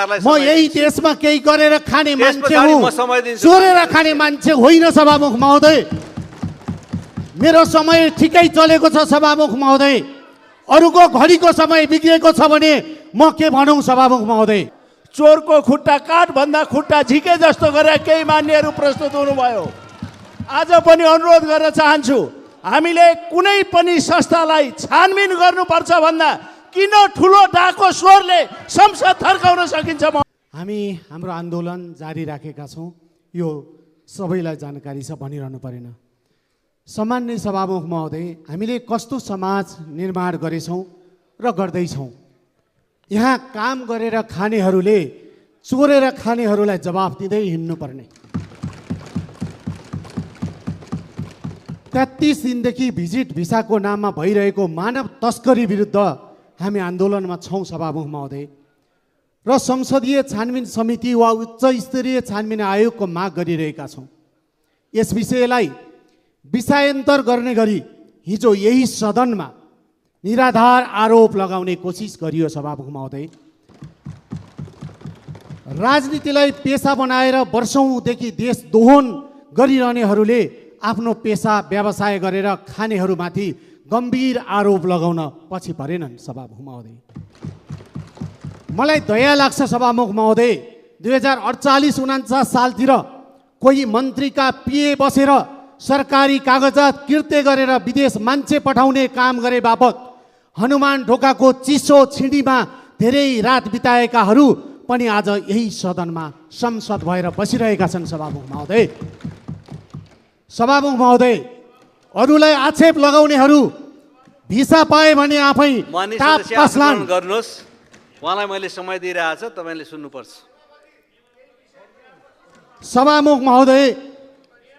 म यही देशमा केही गरेर खाने मान्छे हुँ, चोरेर खाने मान्छे होइन सभामुख महोदय। मेरो समय ठिकै चलेको छ सभामुख महोदय। अरूको घडीको समय बिग्रेको छ भने म के भनौँ सभामुख महोदय। चोरको खुट्टा काट भन्दा खुट्टा झिके जस्तो गरेर केही मान्यहरू प्रस्तुत हुनुभयो। आज पनि अनुरोध गर्न चाहन्छु, हामीले कुनै पनि संस्थालाई छानबिन गर्नुपर्छ भन्दा किन ठुलो डाको स्वरले संसद थर्काउन सकिन्छ? हामी हाम्रो आन्दोलन जारी राखेका छौँ, यो सबैलाई जानकारी छ, भनिरहनु परेन। सामान्य सभामुख महोदय, हामीले कस्तो समाज निर्माण गरेछौँ र गर्दैछौँ। यहाँ काम गरेर खानेहरूले चोरेर खानेहरूलाई जवाफ दिँदै हिँड्नुपर्ने। 33 दिनदेखि भिजिट भिसाको नाममा भइरहेको मानव तस्करी विरुद्ध हामी आन्दोलनमा छौँ सभामुख महोदय, र संसदीय छानबिन समिति वा उच्च स्तरीय छानबिन आयोगको माग गरिरहेका छौँ। यस विषयलाई विषयान्तर गर्ने गरी हिजो यही सदनमा निराधार आरोप लगाउने कोसिस गरियो सभामुख महोदय। राजनीतिलाई पेसा बनाएर वर्षौँदेखि देश दोहन गरिरहनेहरूले आफ्नो पेसा व्यवसाय गरेर खानेहरूमाथि गम्भीर आरोप लगाउन पछि परेनन् सभामुख महोदय। मलाई दया लाग्छ सभामुख महोदय, 2048-49 सालतिर कोही मन्त्रीका पिए बसेर सरकारी कागजात किर्ते गरेर विदेश मान्छे पठाउने काम गरे बापत हनुमान ढोकाको चिसो छिडीमा धेरै रात बिताएकाहरू पनि आज यही सदनमा संसद भएर बसिरहेका छन् सभामुख महोदय। सभामुख महोदय, अरूलाई आक्षेप लगाउनेहरू भिसा पाए भने आफै टाप कसलान्। गर्नुहोस्, उहाँलाई मैले समय दिइरहेको छ, तपाईँले सुन्नुपर्छ। सभामुख महोदय,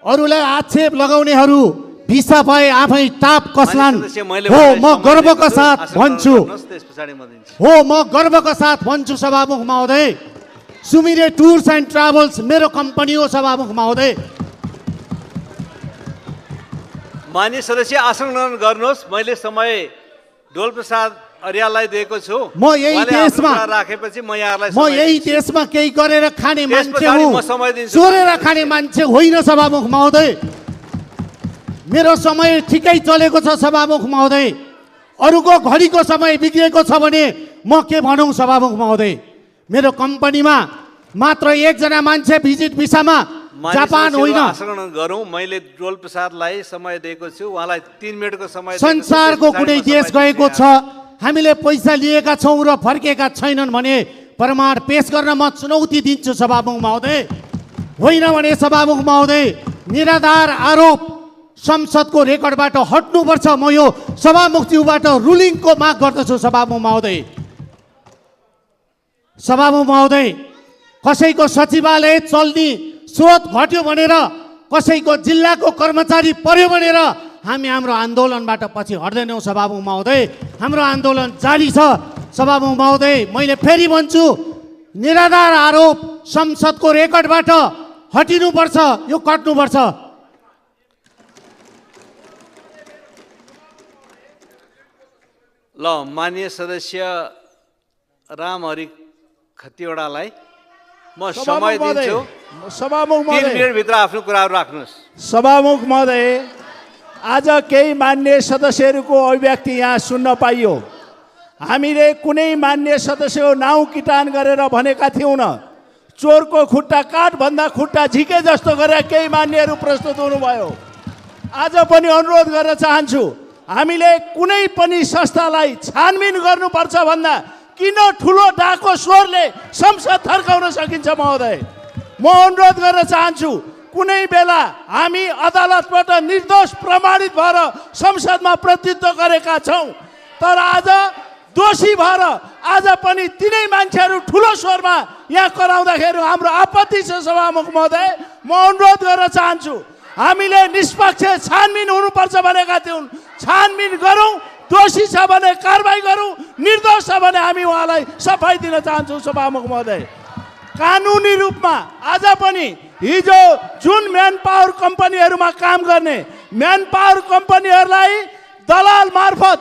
अरूलाई आक्षेप लगाउनेहरू भिसा पाए आफै टाप कसलान्। हो, म गर्वका साथ भन्छु, हो म गर्वका साथ भन्छु सभामुख महोदय। सुमिरे टुर्स एन्ड ट्राभल्स मेरो कम्पनी हो सभामुख महोदय। मान्य सदस्य आसन ग्रहण गर्नुहोस्। मैले समय डोलप्रसाद अर्याललाई दिएको छु। म यही देशमा राखेपछि म यहाँलाई यही देशमा केही गरेर खाने मान्छे हुँ, चोरेर खाने मान्छे होइन सभामुख महोदय। मेरो समय ठिकै चलेको छ सभामुख महोदय। अरूको घडीको समय बिग्रेको छ भने म के भनौँ सभामुख महोदय। मेरो कम्पनीमा मात्र एकजना मान्छे भिजिट भिसामा जापान होइन। गरौँ, मैले डोलप्रसादलाई समय दिएको छु, उहाँलाई 3 मिनेटको समय। संसारको कुनै देश गएको छ, हामीले पैसा लिएका छौँ र फर्केका छैनन् भने प्रमाण पेश गर्न म चुनौती दिन्छु सभामुख महोदय। होइन भने सभामुख महोदय, निराधार आरोप संसदको रेकर्डबाट हट्नुपर्छ। म यो सभामुखज्यूबाट रुलिङको माग गर्दछु सभामुख महोदय। सभामुख महोदय, कसैको सचिवालय चल्ने स्रोत घट्यो भनेर, कसैको जिल्लाको कर्मचारी पर्यो भनेर हामी हाम्रो आन्दोलनबाट पछि हट्दैनौँ सभामुख महोदय। हाम्रो आन्दोलन जारी छ सभामुख महोदय। मैले फेरि भन्छु, निराधार आरोप संसदको रेकर्डबाट हटिनुपर्छ, यो कट्नुपर्छ। ल, माननीय सदस्य रामहरि खतिवडालाई म समय दिन्छु। सभामुख 3 मिनेटभित्र आफ्नो कुराहरू राख्नुहोस्। सभामुख महोदय, आज केही मान्य सदस्यहरूको अभिव्यक्ति यहाँ सुन्न पाइयो। हामीले कुनै मान्य सदस्यको नाउँ किटान गरेर भनेका थियौँ न। चोरको खुट्टा काट भन्दा खुट्टा झिके जस्तो गरेर केही मान्यहरू प्रस्तुत हुनुभयो। आज पनि अनुरोध गर्न चाहन्छु, हामीले कुनै पनि संस्थालाई छानबिन गर्नुपर्छ भन्दा किन ठुलो डाको स्वरले संसद थर्काउन सकिन्छ? महोदय, म अनुरोध गर्न चाहन्छु, कुनै बेला हामी अदालतबाट निर्दोष प्रमाणित भएर संसदमा प्रतिनिधित्व गरेका छौँ, तर आज दोषी भएर आज पनि तिनै मान्छेहरू ठुलो स्वरमा यहाँ कराउँदाखेरि हाम्रो आपत्ति छ सभामुख महोदय। म अनुरोध गर्न चाहन्छु, हामीले निष्पक्ष छानबिन हुनुपर्छ भनेका थियौँ, छानबिन गरौँ, दोषी छ भने कारबाही गरौँ, निर्दोष छ भने हामी उहाँलाई सफाई दिन चाहन्छौँ सभामुख महोदय। कानुनी रूपमा आज पनि हिजो जुन म्यान पावर कम्पनीहरूमा काम गर्ने म्यान पावर कम्पनीहरूलाई दलाल मार्फत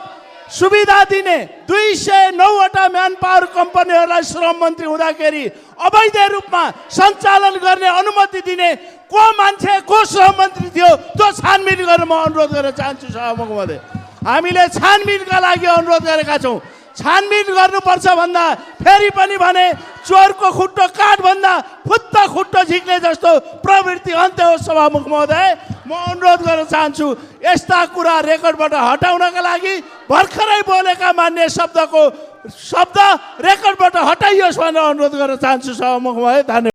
सुविधा दिने 209वटा म्यान पावर कम्पनीहरूलाई श्रम मन्त्री हुँदाखेरि अवैध रूपमा सञ्चालन गर्ने अनुमति दिने को मान्छे को श्रम मन्त्री थियो त्यो छानबिन गर्न म अनुरोध गर्न चाहन्छु सभामुख महोदय। हामीले छानबिनका लागि अनुरोध गरेका छौँ। छानबिन गर्नुपर्छ भन्दा फेरि पनि भने चोरको खुट्टो काट भन्दा फुत्त खुट्टो झिक्ने जस्तो प्रवृत्ति अन्त्य हो सभामुख महोदय। म अनुरोध गर्न चाहन्छु यस्ता कुरा रेकर्डबाट हटाउनका लागि भर्खरै बोलेका मान्य शब्द रेकर्डबाट हटाइयोस् भनेर अनुरोध गर्न चाहन्छु सभामुख महोदय। धन्यवाद।